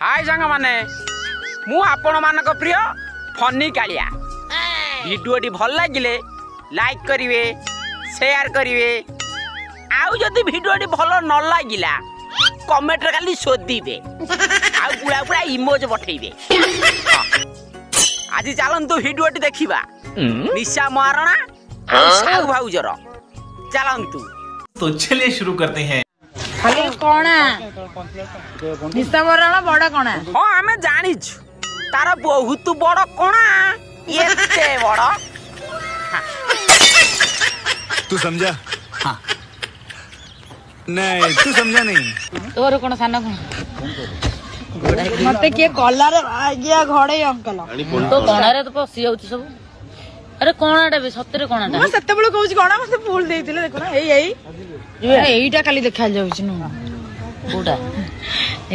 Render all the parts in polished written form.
हाय सांग माने मु आपण मानक प्रिय फनी कालिया वीडियोटी भल लागिले लाइक करिवे शेयर करिवे आउ जदी वीडियोटी भल न लागिला कमेंट रे खाली सोदीबे आउ पूरा पूरा इमोज पठेइबे। आज चलंतु वीडियोटी देखिबा निशा महाराणा और साहू भाउजर चलंतु। तो चलिए शुरू करते हैं। खाली कोना निशा महाराणा बड़ा कोना हां हमें जानिछ तार बहुत बड़ कोना एते बड़ तू समझा? हाँ। नहीं तू समझा नहीं। तोर कोन साना कोन मते के कलर आ गया घोड़े अंकल तो कोना रे तो पसी जाउछ सब। अरे कोनाटा बे सत्तरे कोनाटा मैं सत्ते बेले कहूची कोना मते फूल देइतिले देखो ना एईटा खाली देखा जाउछ न कोडा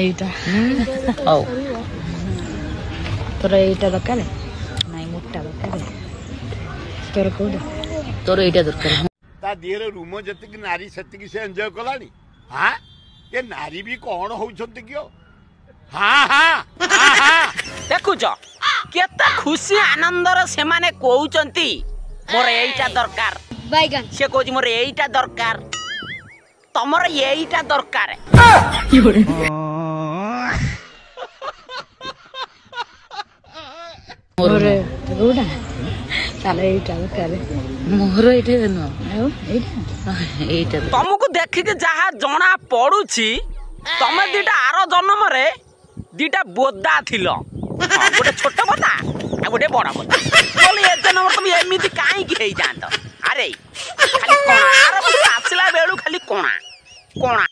एईटा औ तोर एईटा दरकार नाही मोटा दरकार तोर कोडा तोर एईटा दरकार ता दिहरे रूम जतिक नारी सतिक से एंजॉय कलानी। हां ये नारी भी कोन होउछंती कियो। हां हां हां देखुछ केता खुशी आनंदर से माने कहउचंती मोर एईटा दरकार बैगन से कहउची मोर एईटा दरकार तमर एईटा दरकार मोर कोडा चले एईटा दरकार मोर एईटा न एईटा तुमको देखि के जहा जणा पडुची तमे दीटा आरो जन्म रे दीटा बोदा थिलो गोटे छोट बोदा आ गोटे बड़ बोदा बोली ए जन्म तुम एमिति काई की हेई जानत। अरे खाली कोणा आरो आसला बेलू खाली कोणा कोणा